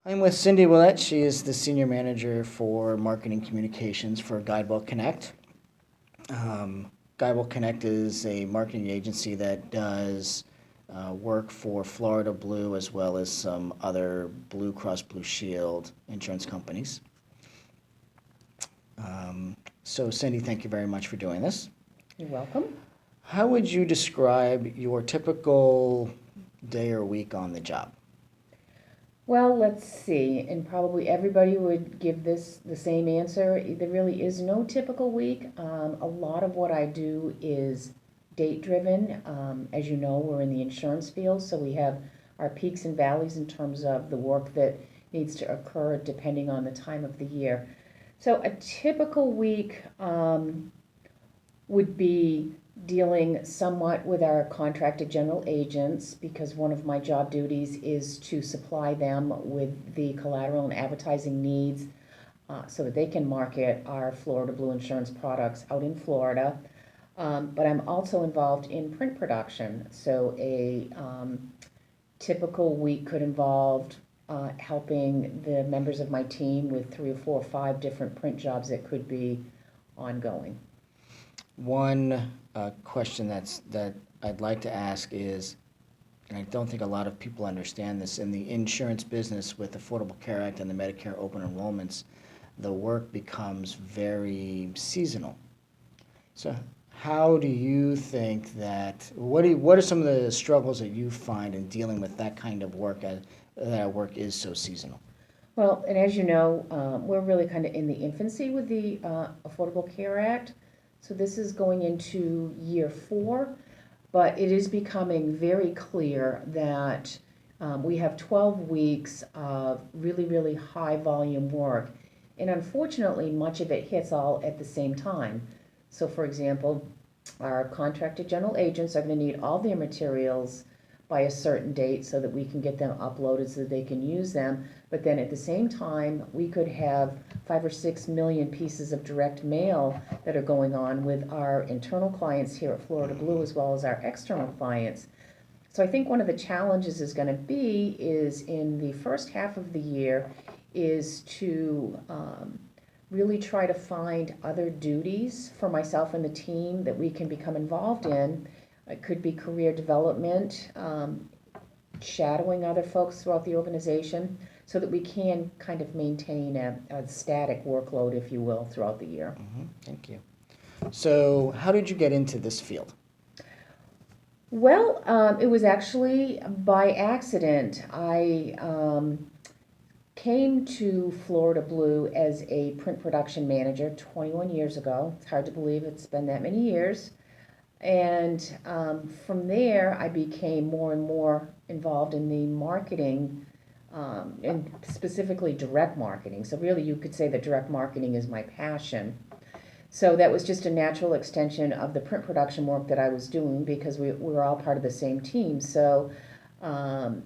I'm with Cindy Willett. She is the Senior Manager for Marketing Communications for Guidewell Connect. Guidewell Connect is a marketing agency that does work for Florida Blue as well as some other Blue Cross Blue Shield insurance companies. So Cindy, thank you very much for doing this. You're welcome. How would you describe your typical day or week on the job? Well, let's see, and probably everybody would give this the same answer. There really is no typical week. A lot of what I do is date driven. As you know, we're in the insurance field, so we have our peaks and valleys in terms of the work that needs to occur depending on the time of the year. So a typical week would be dealing somewhat with our contracted general agents because one of my job duties is to supply them with the collateral and advertising needs so that they can market our Florida Blue insurance products out in Florida. But I'm also involved in print production. So a typical week could involve helping the members of my team with 3 or 4 or 5 different print jobs that could be ongoing. One question that I'd like to ask is, and I don't think a lot of people understand this, in the insurance business with Affordable Care Act and the Medicare open enrollments, the work becomes very seasonal. So how do you think that, what are some of the struggles that you find in dealing with that kind of work, that work is so seasonal? Well, and as you know, we're really kind of in the infancy with the Affordable Care Act. So this is going into year 4, but it is becoming very clear that we have 12 weeks of really, really high volume work. And unfortunately, much of it hits all at the same time. So for example, our contracted general agents are going to need all their materials by a certain date so that we can get them uploaded so that they can use them. But then at the same time, we could have 5 or 6 million pieces of direct mail that are going on with our internal clients here at Florida Blue as well as our external clients. So I think one of the challenges is going to be is in the first half of the year is to really try to find other duties for myself and the team that we can become involved in. It could be career development, shadowing other folks throughout the organization so that we can kind of maintain a static workload, if you will, throughout the year. Thank you. So how did you get into this field? Well, it was actually by accident. I came to Florida Blue as a print production manager 21 years ago. It's hard to believe it's been that many years. And from there, I became more and more involved in the marketing, and specifically direct marketing. So really, you could say that direct marketing is my passion. So that was just a natural extension of the print production work that I was doing because we were all part of the same team. So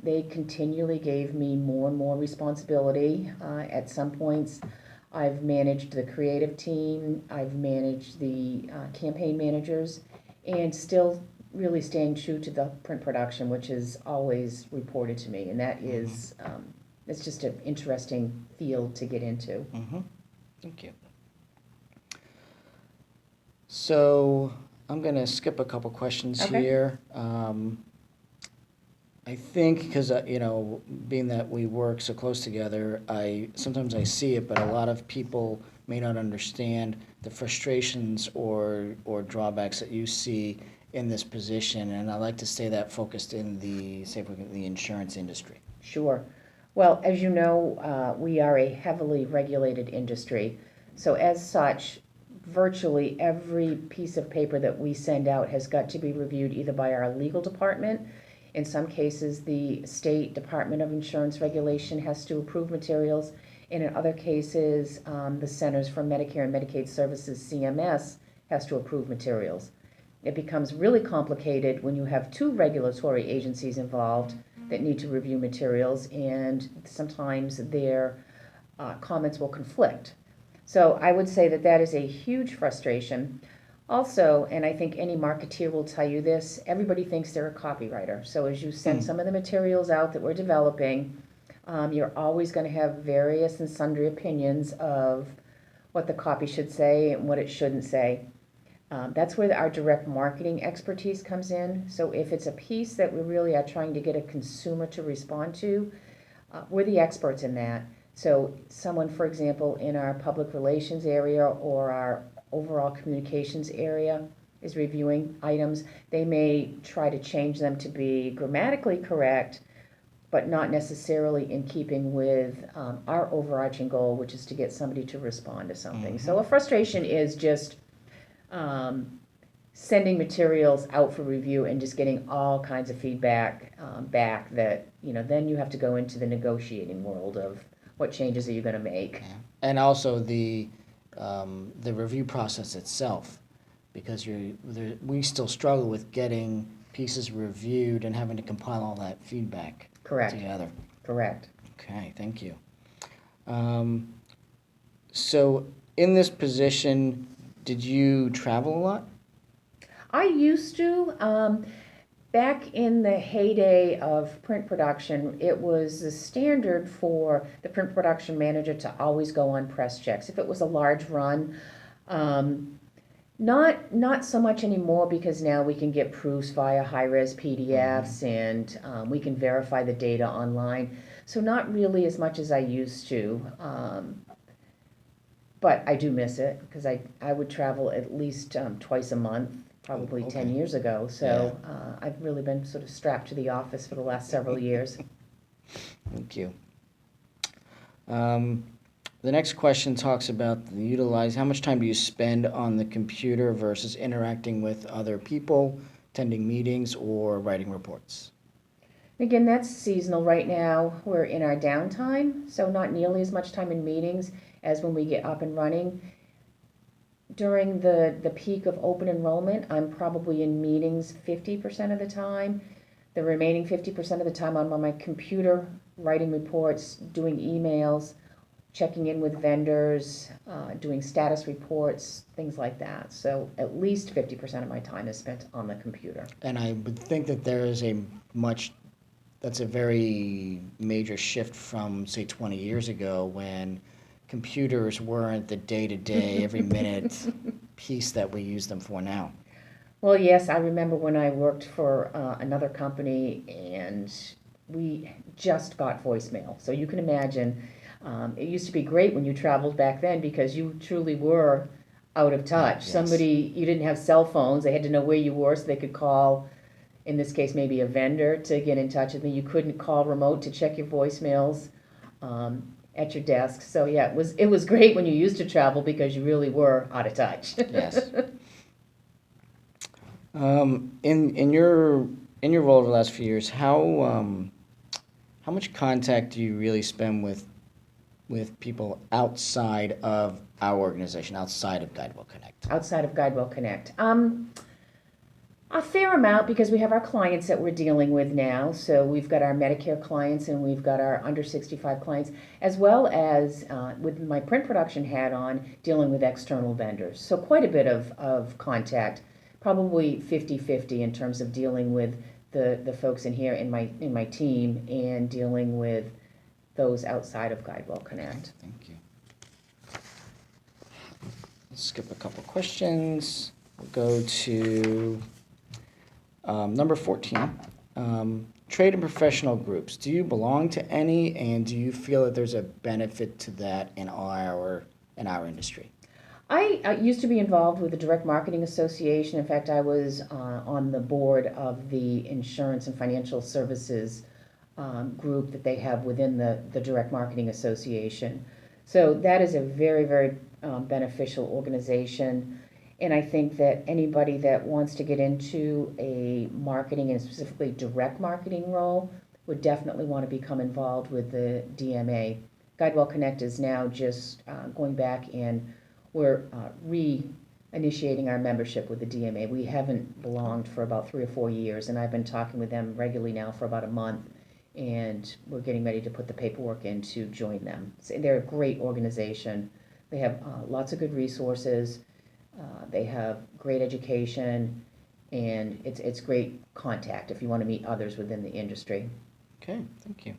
they continually gave me more and more responsibility. At some points, I've managed the creative team, I've managed the campaign managers, and still really staying true to the print production, which is always reported to me. And that is, it's just an interesting field to get into. Thank you. So I'm going to skip a couple questions Okay. here. I think because, being that we work so close together, sometimes I see it, but a lot of people may not understand the frustrations or drawbacks that you see in this position, and I like to stay that focused in the insurance industry. Sure. Well, as you know, we are a heavily regulated industry. So as such, virtually every piece of paper that we send out has got to be reviewed either by our legal department. In some cases, the State Department of Insurance Regulation has to approve materials. And in other cases, the Centers for Medicare and Medicaid Services, CMS, has to approve materials. It becomes really complicated when you have 2 regulatory agencies involved that need to review materials, and sometimes their comments will conflict. So I would say that that is a huge frustration. Also, and I think any marketeer will tell you this, everybody thinks they're a copywriter. So as you send some of the materials out that we're developing, You're always going to have various and sundry opinions of what the copy should say and what it shouldn't say. That's where our direct marketing expertise comes in. So if it's a piece that we really are trying to get a consumer to respond to, we're the experts in that. So someone, for example, in our public relations area or our overall communications area is reviewing items. They may try to change them to be grammatically correct, but not necessarily in keeping with our overarching goal, which is to get somebody to respond to something. So a frustration is just sending materials out for review and just getting all kinds of feedback back that, then you have to go into the negotiating world of what changes are you going to make. Yeah. And also the review process itself, because we still struggle with getting pieces reviewed and having to compile all that feedback Correct. together. Correct. Okay, thank you. So in this position, did you travel a lot? I used to. Back in the heyday of print production, it was the standard for the print production manager to always go on press checks. If it was a large run, not so much anymore because now we can get proofs via high-res PDFs and we can verify the data online. So not really as much as I used to. But I do miss it because I would travel at least twice a month, probably 10 Okay. years ago. So I've really been sort of strapped to the office for the last several years. Thank you. The next question talks about how much time do you spend on the computer versus interacting with other people, attending meetings, or writing reports? Again, that's seasonal right now. We're in our downtime, so not nearly as much time in meetings as when we get up and running. During the peak of open enrollment, I'm probably in meetings 50% of the time. The remaining 50% of the time I'm on my computer, writing reports, doing emails, checking in with vendors, doing status reports, things like that. So at least 50% of my time is spent on the computer. And I would think that that's a very major shift from, say, 20 years ago when computers weren't the day-to-day, every minute piece that we use them for now. Well, yes, I remember when I worked for another company and we just got voicemail. So you can imagine, it used to be great when you traveled back then because you truly were out of touch. Yes. You didn't have cell phones. They had to know where you were so they could call, in this case, maybe a vendor to get in touch with me. You couldn't call remote to check your voicemails at your desk. So yeah, it was great when you used to travel because you really were out of touch. Yes. In your role over the last few years, how much contact do you really spend with people outside of our organization, outside of GuideWell Connect? Outside of GuideWell Connect. A fair amount because we have our clients that we're dealing with now. So we've got our Medicare clients and we've got our under 65 clients, as well as with my print production hat on, dealing with external vendors. So quite a bit of contact, probably 50-50 in terms of dealing with the folks in here in my team and dealing with those outside of GuideWell Connect. Thank you. Let's skip a couple questions. We'll go to number 14. Trade and professional groups. Do you belong to any, and do you feel that there's a benefit to that in our industry? I used to be involved with the Direct Marketing Association. In fact, I was on the board of the Insurance and Financial Services group that they have within the Direct Marketing Association. So that is a very, very beneficial organization. And I think that anybody that wants to get into a marketing and specifically direct marketing role would definitely want to become involved with the DMA. GuideWell Connect is now just going back and we're reinitiating our membership with the DMA. We haven't belonged for about 3 or 4 years, and I've been talking with them regularly now for about a month, and we're getting ready to put the paperwork in to join them. So they're a great organization. They have lots of good resources. They have great education, and it's great contact if you want to meet others within the industry. Okay, thank you.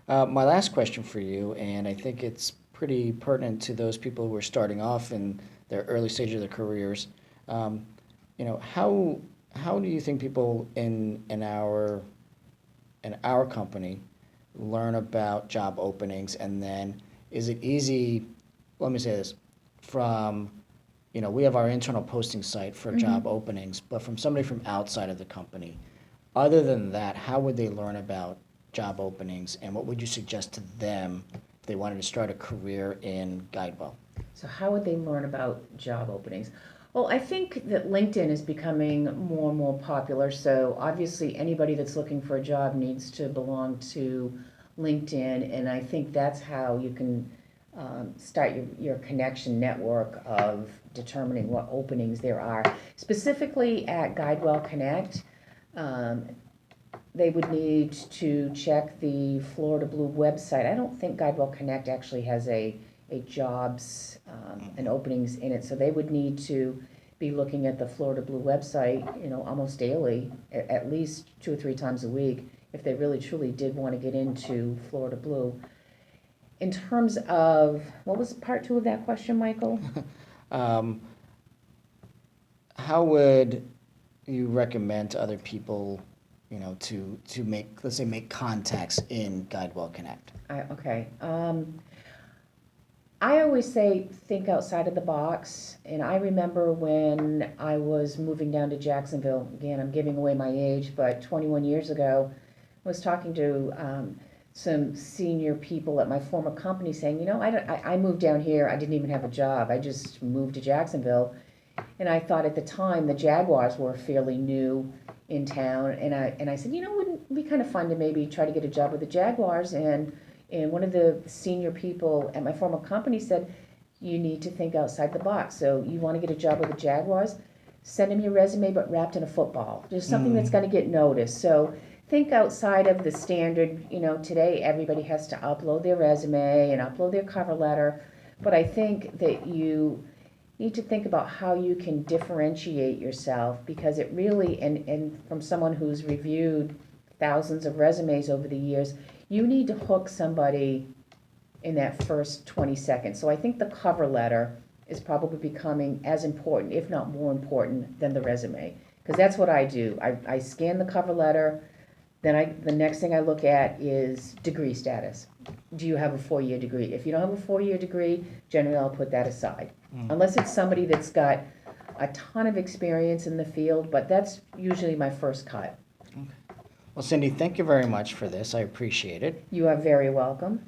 My last question for you, and I think it's pretty pertinent to those people who are starting off in their early stage of their careers. Um, how do you think people in our company learn about job openings, and then is it easy? Let me say this, from we have our internal posting site for job openings, but from somebody from outside of the company, other than that, how would they learn about job openings, and what would you suggest to them if they wanted to start a career in Guidewell? So how would they learn about job openings? Well, I think that LinkedIn is becoming more and more popular. So obviously, anybody that's looking for a job needs to belong to LinkedIn, and I think that's how you can start your connection network of determining what openings there are. Specifically at Guidewell Connect, um, they would need to check the Florida Blue website. I don't think Guidewell Connect actually has a jobs and openings in it, so they would need to be looking at the Florida Blue website, almost daily, at least 2 or 3 times a week, if they really truly did want to get into Florida Blue. In terms of, what was part two of that question, Michael? Um, how would you recommend to other people, to make, let's say, make contacts in Guidewell Connect? Okay. I always say think outside of the box. And I remember when I was moving down to Jacksonville, again, I'm giving away my age, but 21 years ago, I was talking to some senior people at my former company saying, I moved down here, I didn't even have a job, I just moved to Jacksonville. And I thought at the time the Jaguars were fairly new in town, and I said, wouldn't it be kind of fun to maybe try to get a job with the Jaguars? And one of the senior people at my former company said, you need to think outside the box. So you want to get a job with the Jaguars? Send them your resume, but wrapped in a football. Just something that's going to get noticed. So think outside of the standard. Today everybody has to upload their resume and upload their cover letter. But I think that you need to think about how you can differentiate yourself, because it really, and from someone who's reviewed thousands of resumes over the years, you need to hook somebody in that first 20 seconds. So I think the cover letter is probably becoming as important, if not more important, than the resume. Because that's what I do. I scan the cover letter, then the next thing I look at is degree status. Do you have a 4-year degree? If you don't have a 4-year degree, generally I'll put that aside. Unless it's somebody that's got a ton of experience in the field, but that's usually my first cut. Well, Cindy, thank you very much for this. I appreciate it. You are very welcome.